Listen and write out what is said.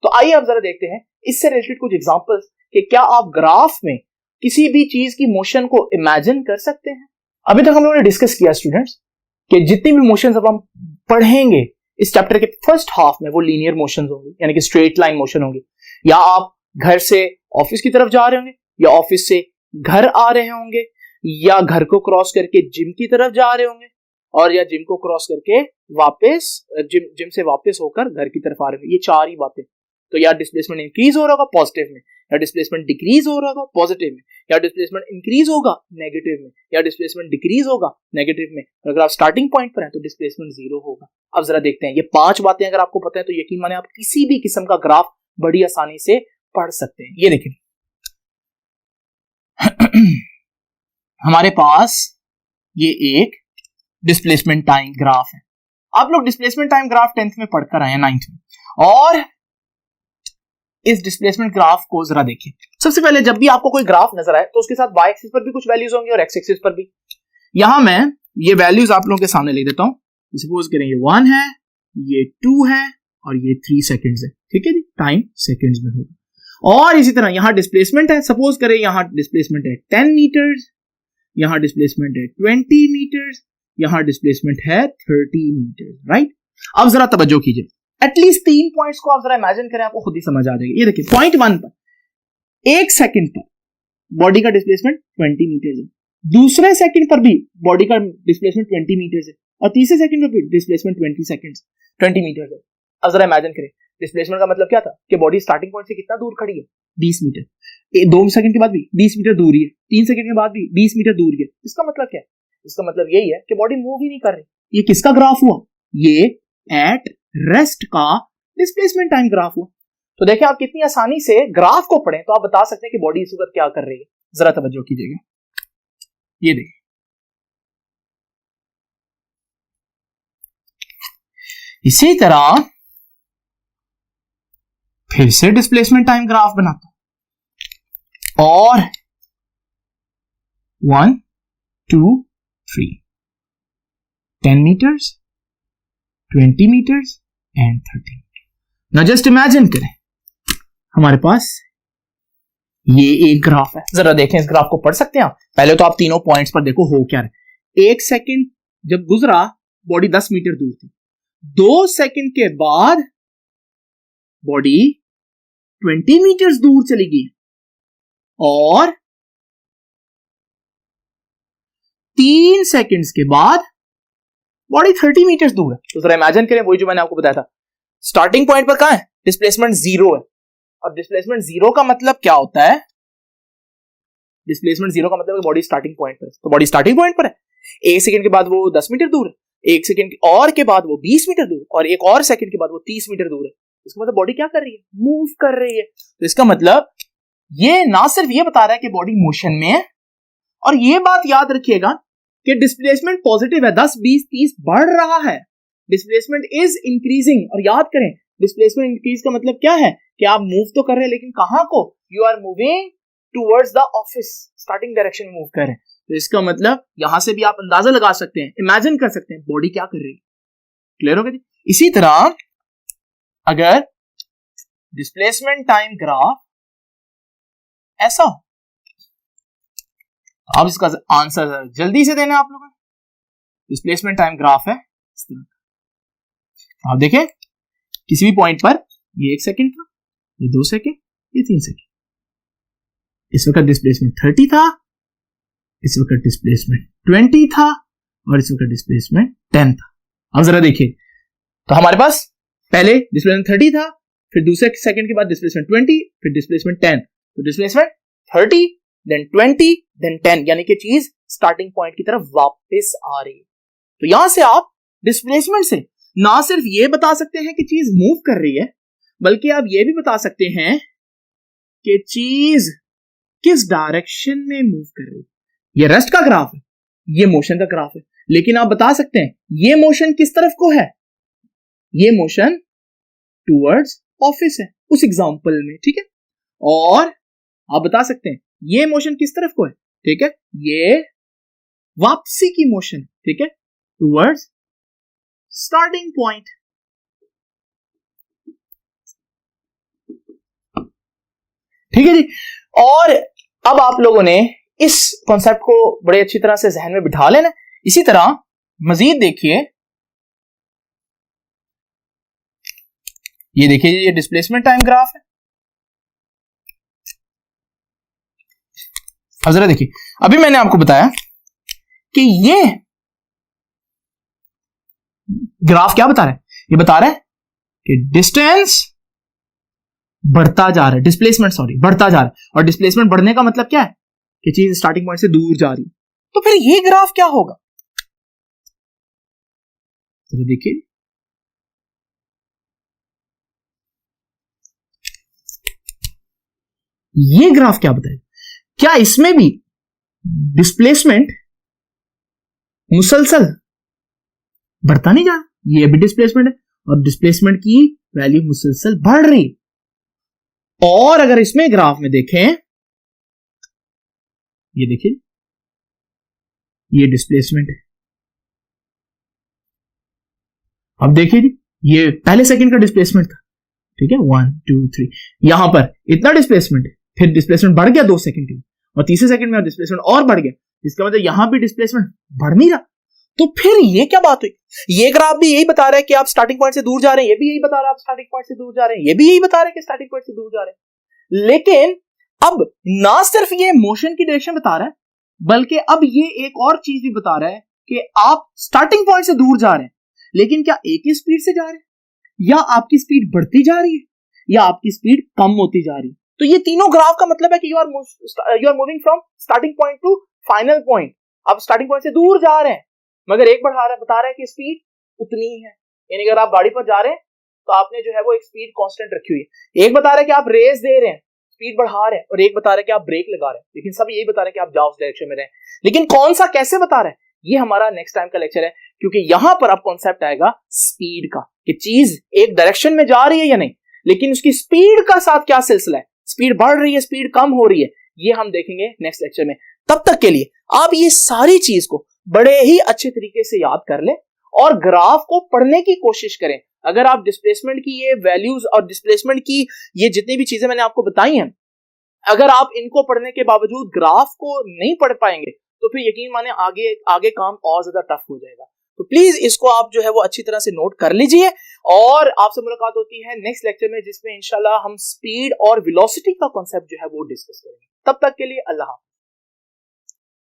तो आइए अब जरा देखते हैं इससे रिलेटेड कुछ एग्जांपल्स कि क्या आप ग्राफ में किसी भी चीज की मोशन को इमेजिन कर सकते हैं। अभी तक हम लोगों ने डिस्कस किया स्टूडेंट्स कि जितनी भी मोशंस अब हम पढ़ेंगे इस चैप्टर के फर्स्ट हाफ में वो लीनियर मोशंस होंगी, यानी कि स्ट्रेट लाइन मोशन होंगी, या आप घर से ऑफिस की तरफ जा रहे होंगे, या ऑफिस से घर आ रहे होंगे, या घर को क्रॉस करके जिम की तरफ जा रहे होंगे, और या जिम को क्रॉस करके वापस जिम से वापस होकर घर की तरफ आ रहे होंगे। ये चार ही बातें। तो या डिस्प्लेसमेंट इंक्रीज हो रहा होगा पॉजिटिव में, या डिस्प्लेसमेंट डिक्रीज हो रहा होगा पॉजिटिव में, या डिस्प्लेसमेंट इंक्रीज होगा नेगेटिव में, या डिस्प्लेसमेंट डिक्रीज होगा नेगेटिव में। अगर आप स्टार्टिंग पॉइंट पर हैं तो डिस्प्लेसमेंट जीरो होगा। अब जरा देखते हैं ये पांच बातें अगर आपको पता है तो यकीन माने आप किसी भी किस्म का ग्राफ बड़ी आसानी से पढ़ सकते हैं। ये देखिए हमारे पास ये एक डिस्प्लेसमेंट टाइम ग्राफ है। आप लोग डिस्प्लेसमेंट टाइम ग्राफ 10th में पढ़कर आए हैं, 9th में, और इस डिस्प्लेसमेंट ग्राफ को जरा देखिए। सबसे पहले जब भी आपको कोई ग्राफ नजर आए तो उसके साथ वाई एक्सिस पर भी कुछ वैल्यूज होंगी और एक्स एक्सिस पर भी। यहां मैं ये वैल्यूज आप लोगों के सामने लिख देता हूं। सपोज करें ये 1 है, ये 2 है और ये 3 सेकंड्स है, ठीक है जी, टाइम सेकंड्स में होगा। और इसी तरह यहां डिस्प्लेसमेंट है, सपोज करें यहां डिस्प्लेसमेंट है 10 मीटर्स, यहां डिस्प्लेसमेंट है 20 मीटर्स, यहां डिस्प्लेसमेंट है 30 मीटर्स, राइट। अब जरा तवज्जो कीजिए, एटलीस्ट 3 पॉइंट्स को आप जरा इमेजिन करें, आपको खुद ही समझ आ जाएगी। ये देखिए पॉइंट 1 पर 1 सेकंड पर बॉडी का डिस्प्लेसमेंट 20 मीटर्स है, दूसरे सेकंड पर भी बॉडी का डिस्प्लेसमेंट 20 मीटर्स है, और तीसरे सेकंड पर भी डिस्प्लेसमेंट 20 मीटर्स है। अब जरा इमेजिन करें, डिस्प्लेसमेंट का मतलब क्या था कि बॉडी स्टार्टिंग पॉइंट से कितना दूर खड़ी है, 20 मीटर। 2 सेकंड के बाद भी 20 मीटर दूर ही है, 3 सेकंड के बाद भी 20 मीटर दूर ही है। इसका मतलब क्या है? इसका मतलब यही है कि बॉडी मूव ही नहीं कर रही। ये किसका ग्राफ हुआ? ये एट रेस्ट का डिस्प्लेसमेंट टाइम ग्राफ हुआ। तो देखिए आप कितनी आसानी से ग्राफ को पढ़ें तो आप बता सकते हैं कि बॉडी इस वक्त क्या कर रही है। जरा तवज्जो कीजिएगा, ये देखिए इसी तरह फिर से डिस्प्लेसमेंट टाइम ग्राफ बनाता हूं, और 1 2 3 10 metres, 20 metres and 30। Now just imagine करें हमारे पास ये एक ग्राफ है। जरा देखें इस ग्राफ को पढ़ सकते हैं आप। पहले तो आप तीनों पॉइंट्स पर देखो हो क्या रहा है। 1 सेकंड जब गुजरा बॉडी 10 मीटर दूर थी, 2 सेकंड के बाद बॉडी 20 मीटर्स दूर चली गई, और 3 सेकंड्स के बाद बॉडी 30 मीटर्स दूर है। तो जरा इमेजिन करें वही जो मैंने आपको बताया था, स्टार्टिंग पॉइंट पर कहां है? डिस्प्लेसमेंट जीरो है। और डिस्प्लेसमेंट जीरो का मतलब क्या होता है? डिस्प्लेसमेंट जीरो का मतलब बॉडी स्टार्टिंग पॉइंट पर है, तो बॉडी स्टार्टिंग पॉइंट पर है। 1 सेकंड के बाद वो 10 मीटर दूर है, 1 सेकंड और के बाद वो 20 मीटर दूर, और एक और सेकंड के बाद वो 30 मीटर दूर है। इसका मतलब बॉडी क्या कर रही है? मूव कर रही है। तो इसका मतलब ये ना सिर्फ ये बता रहा है कि बॉडी मोशन में है, और ये बात याद रखिएगा कि डिस्प्लेसमेंट पॉजिटिव है, 10 20 30 बढ़ रहा है। Displacement is increasing. और याद करें डिस्प्लेसमेंट इंक्रीज का मतलब क्या है कि आप मूव तो कर रहे हैं, लेकिन कहां को? You are moving towards the office, starting direction में मूव कर रहे हैं। तो इसका मतलब यहां से भी आप अंदाजा लगा सकते हैं, इमेजिन कर सकते हैं बॉडी क्या कर रही है। क्लियर हो गया जी? इसी तरह अगर डिस्प्लेसमेंट टाइम ग्राफ ऐसा हो, अब इसका आंसर जल्दी से देना आप लोगों ने। डिस्प्लेसमेंट टाइम ग्राफ है इस तरह। आप देखें किसी भी पॉइंट पर ये 1 सेकंड था, ये 2 सेकंड, ये 3 सेकंड। इस वक्त डिस्प्लेसमेंट 30 था, इस वक्त डिस्प्लेसमेंट 20 था, और इस वक्त डिस्प्लेसमेंट 10 था। अब जरा देखिए तो हमारे पास पहले डिस्प्लेसमेंट 30 था, फिर दूसरे सेकंड के बाद डिस्प्लेसमेंट 20, फिर डिस्प्लेसमेंट 10। तो डिस्प्लेसमेंट 30 देन 20 देन 10, यानी कि चीज स्टार्टिंग पॉइंट की तरफ वापस आ रही है। तो यहां से आप डिस्प्लेसमेंट से ना सिर्फ ये बता सकते हैं कि चीज मूव कर रही है, बल्कि आप ये भी बता सकते हैं कि चीज किस डायरेक्शन में मूव कर रही है। ये रेस्ट का ग्राफ है, ये मोशन का ग्राफ है, लेकिन आप बता सकते हैं ये मोशन किस तरफ को है? ये मोशन टुवर्ड्स ऑफिस है उस एग्जांपल में, ठीक है। और आप बता सकते हैं ये मोशन किस तरफ को है, ठीक है, ये वापसी की मोशन, ठीक है, टुवर्ड्स स्टार्टिंग पॉइंट। ठीक है जी। और अब आप लोगों ने इस कॉन्सेप्ट को बड़े अच्छी तरह से जहन में बिठा लेना। इसी तरह मजीद देखिए, ये देखिए ये डिस्प्लेसमेंट टाइम ग्राफ है। अब जरा देखिए, अभी मैंने आपको बताया कि ये ग्राफ क्या बता रहा है, ये बता रहा है कि डिस्टेंस बढ़ता जा रहा है, डिस्प्लेसमेंट सॉरी बढ़ता जा रहा है। और डिस्प्लेसमेंट बढ़ने का मतलब क्या है कि चीज स्टार्टिंग पॉइंट से दूर जा रही है। तो फिर ये ग्राफ क्या होगा, तो देखिए ये ग्राफ क्या बताएगा, क्या इसमें भी डिस्प्लेसमेंट मुसलसल बढ़ता नहीं जा रहा, ये भी डिस्प्लेसमेंट है और डिस्प्लेसमेंट की वैल्यू मुसलसल बढ़ रही है। और अगर इसमें ग्राफ में देखें, ये देखिए ये डिस्प्लेसमेंट है। अब देखिए जी, ये पहले सेकंड का डिस्प्लेसमेंट था, ठीक है 1 2 3, यहां पर इतना डिस्प्लेसमेंट है, फिर डिस्प्लेसमेंट बढ़ गया 2 सेकंड के लिए और तीसरे सेकंड में डिस्प्लेसमेंट और बढ़ गया, इसका मतलब यहां भी डिस्प्लेसमेंट बढ़ नहीं रहा। तो फिर ये क्या बात हुई, ये ग्राफ भी यही बता रहा है कि आप स्टार्टिंग पॉइंट से दूर जा रहे हैं, ये भी यही बता रहा है आप स्टार्टिंग पॉइंट से दूर जा रहे हैं, ये भी यही बता रहा है कि स्टार्टिंग पॉइंट से दूर जा रहे हैं। लेकिन अब ना सिर्फ ये मोशन की डायरेक्शन बता रहा है, बल्कि अब ये एक और चीज भी बता रहा है कि आप स्टार्टिंग पॉइंट से दूर जा रहे हैं, लेकिन क्या एक ही स्पीड से जा रहे हैं, या आपकी स्पीड बढ़ती जा रही है, या आपकी स्पीड कम होती जा रही है। तो ये तीनों ग्राफ का मतलब है कि you are moving from starting point to final point. आप स्टार्टिंग पॉइंट से दूर जा रहे हैं, मगर एक बता रहा है कि स्पीड उतनी ही है। यानी अगर आप गाड़ी पर जा रहे हैं तो आपने जो है वो एक स्पीड कांस्टेंट रखी हुई है। एक बता रहा है कि आप रेस दे रहे हैं, स्पीड बढ़ा रहे हैं, और एक बता रहा है कि आप ब्रेक लगा रहे हैं, लेकिन सब यही बता रहे हैं कि आप जाओ उस डायरेक्शन में रहें। लेकिन कौन सा कैसे बता रहे हैं, ये हमारा नेक्स्ट टाइम का लेक्चर है, क्योंकि यहां पर अब कॉन्सेप्ट आएगा स्पीड का, कि चीज एक डायरेक्शन में जा रही है या नहीं, लेकिन उसकी स्पीड का साथ क्या सिलसिला है, स्पीड बढ़ रही है, स्पीड कम हो रही है, ये हम देखेंगे नेक्स्ट लेक्चर में। तब तक के लिए आप ये सारी चीज को बड़े ही अच्छे तरीके से याद कर लें और ग्राफ को पढ़ने की कोशिश करें। अगर आप डिस्प्लेसमेंट की ये वैल्यूज और डिस्प्लेसमेंट की ये जितनी भी चीजें मैंने आपको बताई हैं, अगर आप इनको पढ़ने के बावजूद ग्राफ को नहीं पढ़ पाएंगे तो फिर यकीन माने आगे आगे काम और ज्यादा टफ हो जाएगा। तो प्लीज इसको आप जो है वो अच्छी तरह से नोट कर लीजिए, और आपसे मुलाकात होती है नेक्स्ट लेक्चर में, जिसमें इंशाल्लाह हम स्पीड और वेलोसिटी का कॉन्सेप्ट जो है वो डिस्कस करेंगे। तब तक के लिए अल्लाह।